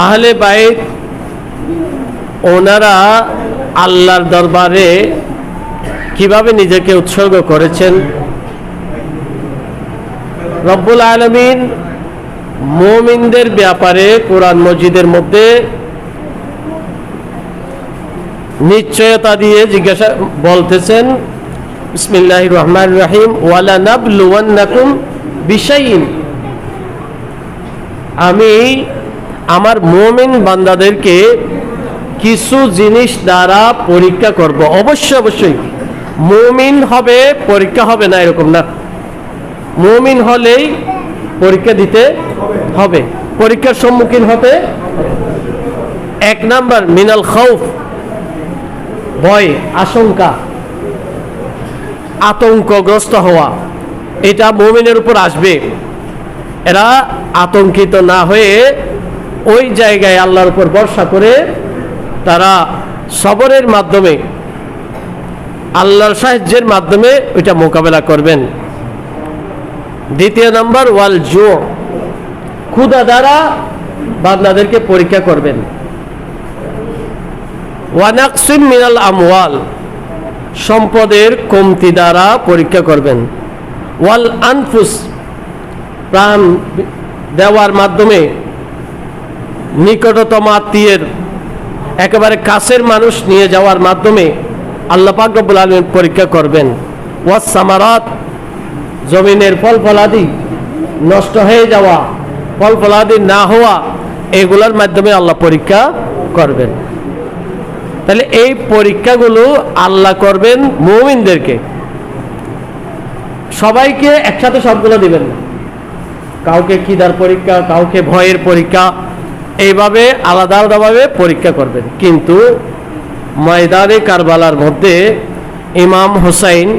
আহলে বাইত ওনারা আল্লাহর দরবারে কিভাবে নিজেকে উৎসর্গ করেছেন। রব্বুল আলামিন মুমিনদের ব্যাপারে কোরআন মজিদের মধ্যে নিশ্চয়তা দিয়ে জিজ্ঞাসা বলতেছেন, বিসমিল্লাহির রহমানির রহিম, ওয়ালা নাবলুওয়ান্নাকুম বিশাইইন, আমি আমার মুমিন বান্দাদেরকে কিছু জিনিস দ্বারা পরীক্ষা করব। অবশ্যই মুমিন হবে, পরীক্ষা হবে না এরকম না। মুমিন হলেই পরীক্ষা দিতে হবে, পরীক্ষার সম্মুখীন হতে। এক নাম্বার মিনাল খাউফ, ভয়, আশঙ্কা, আতঙ্কগ্রস্ত হওয়া, এটা মুমিনের উপর আসবে। এরা আতঙ্কিত না হয়ে ওই জায়গায় আল্লাহর উপর ভরসা করে তারা সবরের মাধ্যমে, আল্লাহর সাহায্যের মাধ্যমে ওইটা মোকাবেলা করবেন। দ্বিতীয় নাম্বার ওয়াল জু, ক্ষুধা দ্বারা বান্দাদেরকে পরীক্ষা করবেন। ওয়ানাকসিম মিনাল আমওয়াল, সম্পদের কমতি দ্বারা পরীক্ষা করবেন। ওয়াল আনফুস, প্রাণ দেওয়ার মাধ্যমে নিকটতম আত্মীয়ের, একেবারে কাছের মানুষ নিয়ে যাওয়ার মাধ্যমে আল্লাহ পাক রব্বুল আলামিন পরীক্ষা করবেন। ওয়াস সামারাত, জমিনের ফল ফলাদি নষ্ট হয়ে যাওয়া, ফল ফলাদি না হওয়া, এগুলোর মাধ্যমে আল্লাহ পরীক্ষা করবেন। তাহলে এই পরীক্ষাগুলো আল্লাহ করবেন মুমিনদেরকে। সবাইকে একসাথে সবগুলো দিবেন না, কাউকে খিদার পরীক্ষা, কাউকে ভয়ের পরীক্ষা, এইভাবে আলাদা আলাদাভাবে পরীক্ষা করবেন। কিন্তু ময়দানে কারবালার মধ্যে ইমাম হুসাইন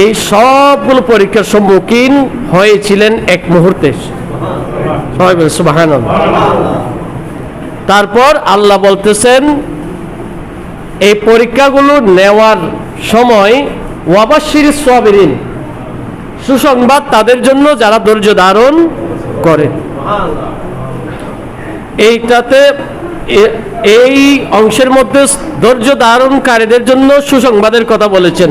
এই সবগুলো পরীক্ষার সম্মুখীন হয়েছিলেন এক মুহূর্তে। সবাই বলেন সুবহানাল্লাহ। তারপর আল্লাহ বলতেছেন, এই পরীক্ষাগুলো নেওয়ার সময় ওয়াবাশশিরিস সাবিরিন, সুসংবাদ তাদের জন্য যারা ধৈর্য ধারণ করে। এইটাতে এই অংশের মধ্যে ধৈর্য ধারণকারীদের জন্য সুসংবাদের কথা বলেছেন।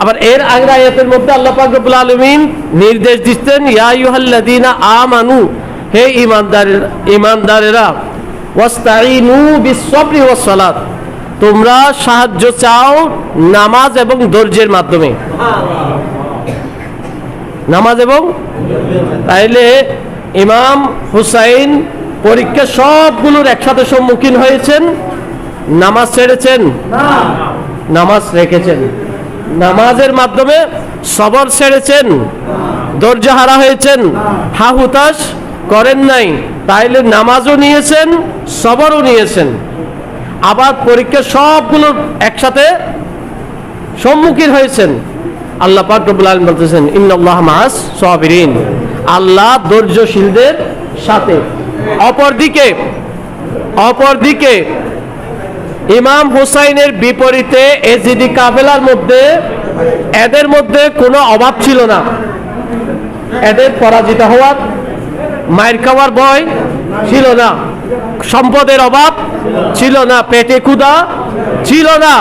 আবার এর আগের আয়াতের মধ্যে আল্লাহ পাক রব্বুল আলামিন নির্দেশ দিচ্ছেন, ইয়া আইয়ুহাল্লাযীনা আমানু, হে ঈমানদারেরা, ওয়াস্তাঈনু বিস-সাবরি ওয়াস-সালাত, তোমরা সাহায্য চাও নামাজ এবং ধৈর্যের মাধ্যমে। নামাজ এবং, তাইলে ইমাম হুসাইন পরীক্ষা সবগুলোর একসাথে সম্মুখীন হয়েছেন। নামাজ ছেড়েছেন? নামাজ রেখেছেন। নামাজের মাধ্যমে সবর ছেড়েছেন? ধৈর্য হারা হয়েছেন? হা হুতাশ করেন নাই? তাইলে নামাজও নিয়েছেন, সবরও নিয়েছেন। আবার পরীক্ষা সবগুলো একসাথে সম্মুখীন হয়েছেন। আল্লাহ পাক রব্বুল আলামিন বলতেছেন, ইন্নাল্লাহা মাআস সাবিরিন, আল্লাহ ধৈর্যশীলদের সাথে। অপরদিকে ইমাম হুসাইনের বিপরীতে এজিদি কাফেলার মধ্যে, এদের মধ্যে কোনো অভাব ছিল না। এদের পরাজিত হওয়ার, মায়ের খাওয়ার ভয় ছিল না, সম্পদের অভাব ছিল না, পেটে ক্ষুধা ছিল না,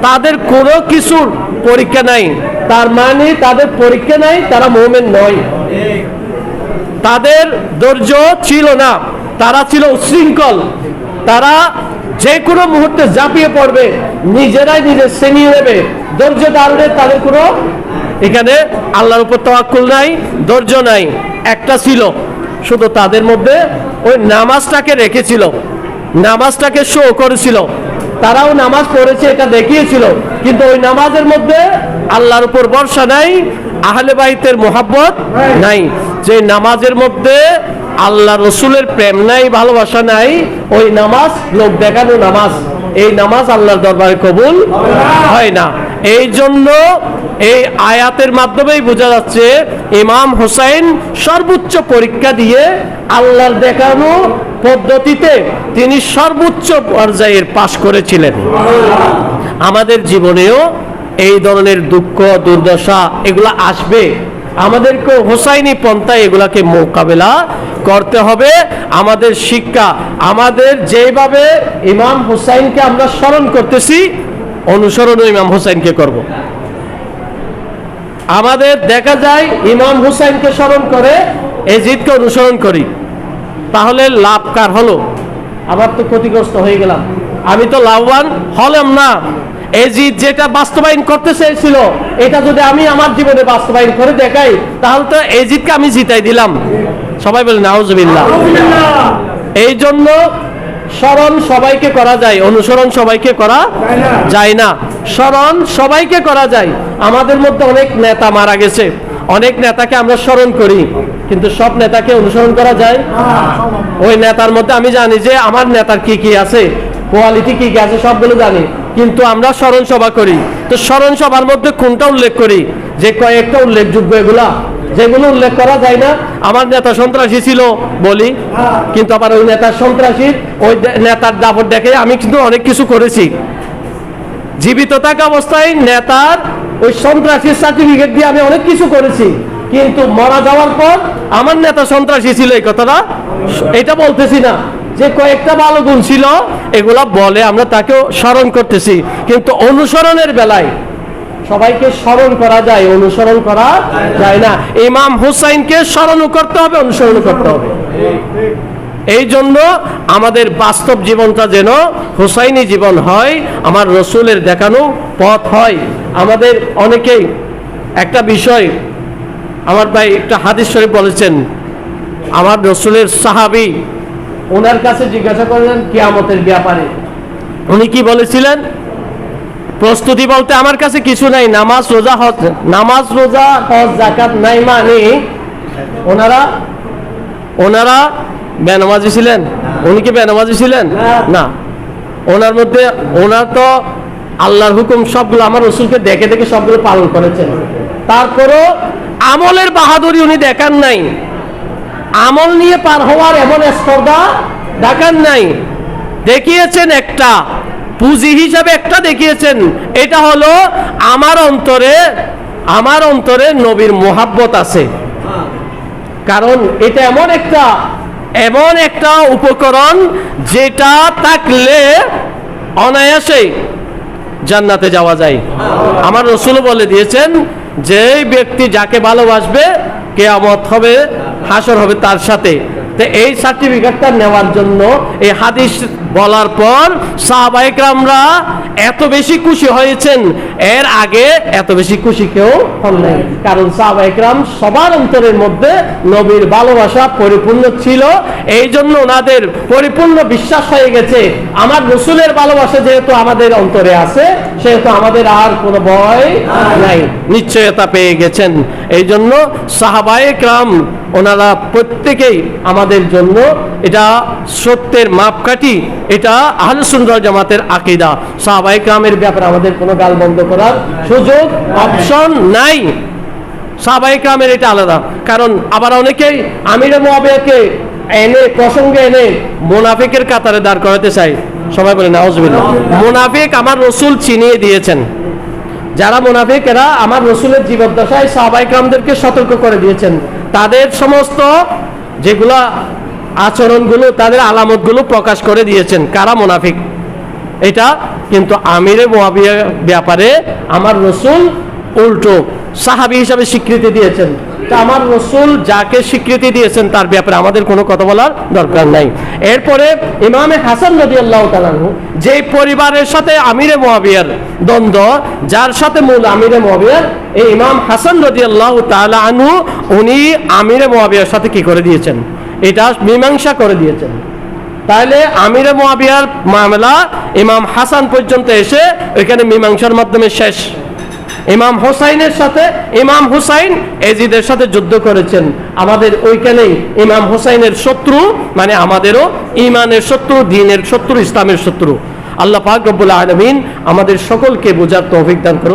তাদের কোনো কিছুর পরীক্ষা নাই। তার মানে তাদের পরীক্ষা নাই, তারা মুমিন নয়। তাদের ধৈর্য ছিল না, তারা ছিল উচ্ছৃঙ্খল, তারা যে কোনো মুহূর্তে ঝাঁপিয়ে পড়বে, নিজেরাই নিজের শ্রেণী নেবে। ধৈর্য ধারণের তাদের কোনো, এখানে আল্লাহর উপর তাওয়াক্কুল নাই, ধৈর্য নাই। একটা ছিল শুধু তাদের মধ্যে, ওই নামাজটাকে রেখেছিল, নামাজটাকে শো করেছিল। তারাও নামাজ পড়েছে, এটা দেখিয়েছিল, কিন্তু ওই নামাজের মধ্যে আল্লাহর উপর ভরসা নাই, আহলে বাইতের মোহাব্বত নাই। যে নামাজের মধ্যে আল্লাহ রসুলের প্রেম নাই, ভালোবাসা নাই, ওই নামাজ লোক দেখানো নামাজ, এই নামাজ আল্লাহর দরবারে কবুল হয় না। এই জন্য এই আয়াতের মাধ্যমেই বোঝা যাচ্ছে ইমাম হুসাইন সর্বোচ্চ পরীক্ষা দিয়ে আল্লাহর দেখানো পদ্ধতিতে তিনি সর্বোচ্চ পর্যায়ের পাশ করেছিলেন। আমাদের জীবনেও এই ধরনের দুঃখ দুর্দশা এগুলো আসবে, আমাদেরকে হোসাইনি পন্থায় এগুলাকে মোকাবেলা করতে হবে। আমাদের শিক্ষা, আমাদের যেভাবে ইমাম হুসাইনকে আমরা স্মরণ করতেছি, অনুসরণও ইমাম হুসাইনকে করব। আমাদের দেখা যায় ইমাম হুসাইনকে স্মরণ করে এজিদকে অনুসরণ করি, তাহলে লাভ কার হলো? আবার তো ক্ষতিগ্রস্ত হয়ে গেলাম, আমি তো লাভবান হলাম না। এজিদ যেটা বাস্তবায়ন করতে চেয়েছিল, এটা যদি আমি আমার জীবনে বাস্তবায়ন করে দেখাই, তাহলে তো এজিদকে আমি জিতাই দিলাম। সবাই বলে নাউজুবিল্লাহ। এই জন্য স্মরণ সবাইকে করা যায়, অনুসরণ সবাইকে করা যায় না। স্মরণ সবাইকে করা যায়। আমাদের মধ্যে অনেক নেতা মারা গেছে, অনেক নেতাকে আমরা স্মরণ করি, কিন্তু সব নেতাকে অনুসরণ করা যায়? ওই নেতার মধ্যে আমি জানি যে আমার নেতার কি কি আছে, কোয়ালিটি কি কি আছে, সবগুলো জানি, কিন্তু আমরা স্মরণ সভা করি। তো স্মরণ সভার মধ্যে কোনটা উল্লেখ করি? যে কয়েকটা উল্লেখযোগ্য, এগুলা যেগুলো উল্লেখ করা যায় না। আমার নেতা সন্ত্রাসী ছিল বলি, কিন্তু আবার ওই নেতার সন্ত্রাসীর ওই নেতার দাপট দেখে আমি কিন্তু অনেক কিছু করেছি। জীবিত থাকা অবস্থায় নেতার ওই সন্ত্রাসীর সার্টিফিকেট দিয়ে আমি অনেক কিছু করেছি, কিন্তু মারা যাওয়ার পর আমার নেতা সন্ত্রাসী ছিল এই কথাটা এটা বলতেছি না। যে কয়েকটা ভালো গুণ ছিল এগুলা বলে আমরা তাকেও স্মরণ করতেছি, কিন্তু অনুসরণের বেলায় সবাইকে স্মরণ করা যায়, অনুসরণ করা যায় না। ইমাম হুসাইনকে স্মরণও করতে হবে, অনুসরণ করতে হবে। এই জন্য আমাদের বাস্তব জীবনটা যেন হুসাইনি জীবন হয়, আমার রসুলের দেখানো পথ হয়। আমাদের অনেকেই একটা বিষয়, আমার ভাই একটা হাদিস শরীফ বলেছেন, আমার রসুলের সাহাবী ওনার কাছে জিজ্ঞাসা করলেন কিয়ামতের ব্যাপারে। উনি কি বলেছিলেন? প্রস্তুতি বলতে আমার কাছে কিছু নাই, নামাজ রোজা হজ, নামাজ রোজা হজ যাকাত নাই, মানে ওনারা বেনামাজি ছিলেন? উনি কি বেনামাজি ছিলেন? না। ওনার মধ্যে ওনার তো আল্লাহর হুকুম সবগুলো আমার রসুলকে দেখে দেখে সবগুলো পালন করেছেন, তারপরও আমলের বাহাদুরি উনি দেখান নাই, আমল নিয়ে পার হওয়ার এমন স্পর্ধা দেখান নাই। দেখিয়েছেন একটা পুঁজি হিসাবে, একটা দেখিয়েছেন, এটা হলো আমার অন্তরে নবীর মোহাব্বত আছে। কারণ এটা এমন একটা উপকরণ যেটা থাকলে অনায়াসে জান্নাতে যাওয়া যায়। আমার রসুল বলে দিয়েছেন, যে ব্যক্তি যাকে ভালোবাসবে কিয়ামত হবে, হাসর হবে তার সাথে। তো এই সার্টিফিকেটটা নেওয়ার জন্য এই হাদিস বলার পর সাহাবায়ে কেরামরা এত বেশি খুশি হয়েছেন, এর আগে এত বেশি খুশি কেউ হন নাই। কারণ সাহাবায়ে কেরাম সবার অন্তরের মধ্যে নবীর ভালোবাসা পরিপূর্ণ ছিল। এই জন্য ওনাদের পরিপূর্ণ বিশ্বাস হয়ে গেছে, আমার রসুলের ভালোবাসা যেহেতু আমাদের অন্তরে আছে, সেহেতু আমাদের আর কোনো ভয় নাই, নিশ্চয়তা পেয়ে গেছেন। এই জন্য সাহাবায়ে কেরাম ওনারা প্রত্যেকেই আমাদের জন্য এটা সত্যের মাপকাঠি, এটা আহলে সুন্নাত ওয়াল জামাতের আকীদা। সাহাবায়ে কেরামের ব্যাপারে আমাদের কোনো গাল বন্ধ করার সুযোগ, অপশন নাই। সাহাবায়ে কেরামের এটা আলাদা। কারণ আবার অনেকেই আমিরে মুআবিয়াকে প্রসঙ্গে এনে মুনাফিকের কাতারে দাঁড় করাতে চাই। সবাই বলে নাউজুবিল্লাহ। মুনাফিক আমার রসুল চিনিয়ে দিয়েছেন। যারা মুনাফিক এরা আমার রসুলের জীবদ্দশায় সাহাবায়ে কেরামদেরকে সতর্ক করে দিয়েছেন, তাদের সমস্ত যেগুলা আচরণগুলো, তাদের আলামতগুলো প্রকাশ করে দিয়েছেন কারা মুনাফিক এটা। কিন্তু আমিরে মুআবিয়ার ব্যাপারে আমার রসুল উল্টো সাহাবী হিসাবে স্বীকৃতি দিয়েছেন। তা আমার রসুল যাকে স্বীকৃতি দিয়েছেন তার ব্যাপারে আমাদের কোনো কথা বলার দরকার নাই। এরপরে ইমামে হাসান রাদিয়াল্লাহু তাআলা আনহু, যে পরিবারের সাথে আমিরে মুআবিয়ার দ্বন্দ্ব, যার সাথে মূল আমিরে মুআবিয়ার এই ইমাম হাসান রাদিয়াল্লাহু তাআলা আনহু, উনি আমিরে মুআবিয়ার সাথে কি করে দিয়েছেন? এটা মীমাংসা করে দিয়েছেন। তাহলে আমিরে মুআবিয়ার মামলা ইমাম হাসান পর্যন্ত এসে ওইখানে মীমাংসার মাধ্যমে শেষ। ইমাম হুসাইনের সাথে ইমাম হুসাইন এজিদের সাথে যুদ্ধ করেছেন। আমাদের ওইখানেই ইমাম হুসাইনের শত্রু, মানে আমাদেরও ইমানের শত্রু, দ্বীনের শত্রু, ইসলামের শত্রু। আল্লাহ পাক রব্বুল আলামিন আমাদের সকলকে বোঝার তৌফিক দান করুন।